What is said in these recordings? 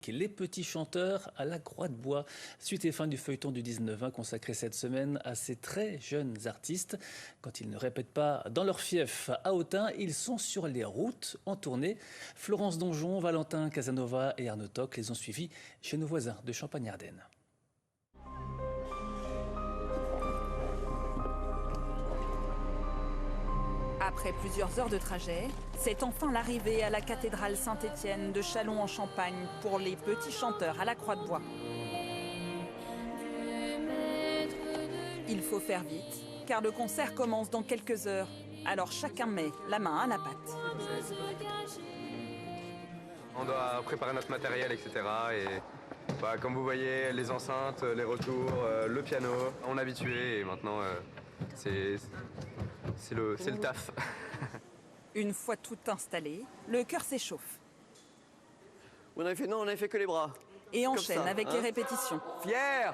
Les petits chanteurs à la Croix de Bois. Suite et fin du feuilleton du 19-20 consacré cette semaine à ces très jeunes artistes. Quand ils ne répètent pas dans leur fief à Autun, ils sont sur les routes en tournée. Florence Donjon, Valentin Casanova et Arnaud Toc les ont suivis chez nos voisins de Champagne-Ardenne. Après plusieurs heures de trajet, c'est enfin l'arrivée à la cathédrale Saint-Étienne de Châlons-en-Champagne pour les petits chanteurs à la Croix de Bois. Il faut faire vite, car le concert commence dans quelques heures. Alors chacun met la main à la pâte. On doit préparer notre matériel, etc. Et comme vous voyez, les enceintes, les retours, le piano, on est habitué et maintenant c'est le taf. Une fois tout installé, le cœur s'échauffe. On avait fait que les bras. Et enchaîne avec les répétitions. Fiers!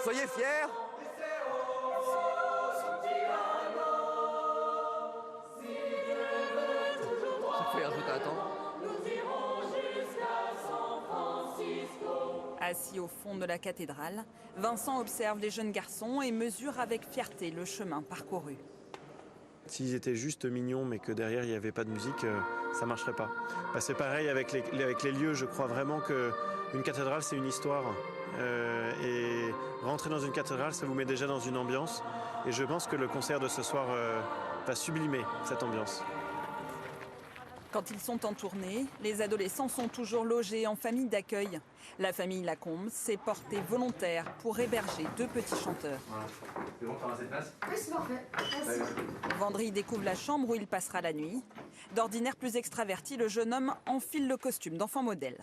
Soyez fiers! Assis au fond de la cathédrale, Vincent observe les jeunes garçons et mesure avec fierté le chemin parcouru. S'ils étaient juste mignons mais que derrière il n'y avait pas de musique, ça ne marcherait pas. C'est pareil avec les lieux, je crois vraiment qu'une cathédrale c'est une histoire. Et rentrer dans une cathédrale, ça vous met déjà dans une ambiance. Et je pense que le concert de ce soir va sublimer cette ambiance. Quand ils sont en tournée, les adolescents sont toujours logés en famille d'accueil. La famille Lacombe s'est portée volontaire pour héberger deux petits chanteurs. C'est bon, faire assez de place ? Oui, c'est parfait. Merci. Vendry découvre la chambre où il passera la nuit. D'ordinaire plus extraverti, le jeune homme enfile le costume d'enfant modèle.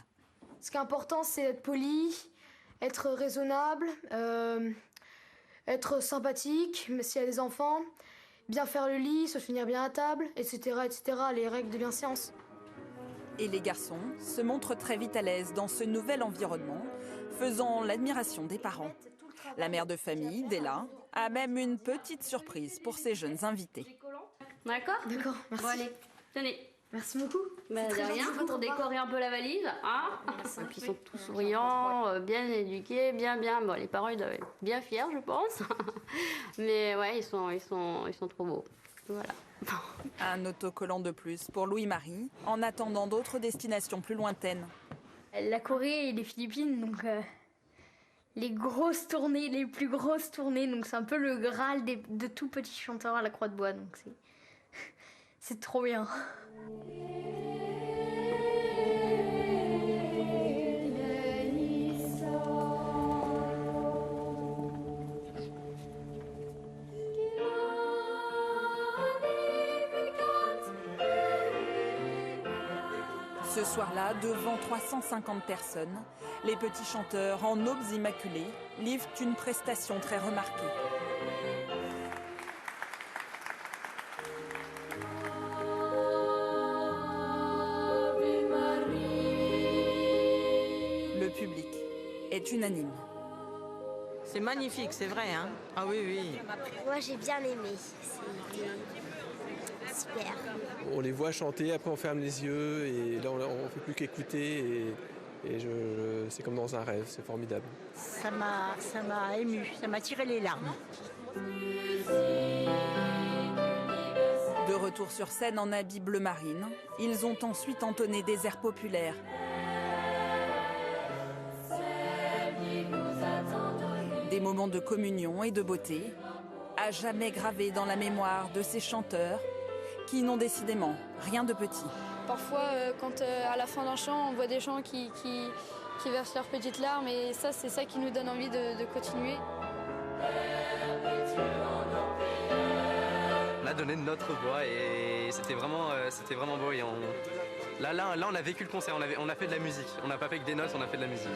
Ce qui est important, c'est être poli, être raisonnable, être sympathique, mais s'il y a des enfants, bien faire le lit, se finir bien à table, etc., etc., les règles de bienséance. Et les garçons se montrent très vite à l'aise dans ce nouvel environnement, faisant l'admiration des parents. La mère de famille, Della, a même une petite surprise pour ses jeunes invités. D'accord ? D'accord, merci. Bon allez, tenez. Merci beaucoup. De rien, pour décorer un peu la valise. Hein, et puis ils sont tous souriants, bien éduqués, bien. Bon, les parents ils doivent être bien fiers, je pense. Mais ouais, ils sont trop beaux. Voilà. Un autocollant de plus pour Louis-Marie, en attendant d'autres destinations plus lointaines. La Corée et les Philippines, donc les grosses tournées, les plus grosses tournées. Donc c'est un peu le Graal de tout petit chanteur à la Croix de Bois. Donc c'est trop bien. Ce soir-là, devant 350 personnes, les petits chanteurs en aubes immaculées livrent une prestation très remarquée. Le public est unanime. C'est magnifique, c'est vrai, hein? Ah oui, oui. Moi, j'ai bien aimé. C'était super. On les voit chanter, après on ferme les yeux et là on ne fait plus qu'écouter et c'est comme dans un rêve, c'est formidable. Ça m'a ému, ça m'a tiré les larmes. De retour sur scène en habit bleu marine, ils ont ensuite entonné des airs populaires. Des moments de communion et de beauté, à jamais gravés dans la mémoire de ces chanteurs qui n'ont décidément rien de petit. Parfois, quand à la fin d'un chant, on voit des gens qui versent leurs petites larmes et ça, c'est ça qui nous donne envie de continuer. On a donné notre voix et c'était vraiment beau. Et là, on a vécu le concert, on a fait de la musique. On n'a pas fait que des notes, on a fait de la musique.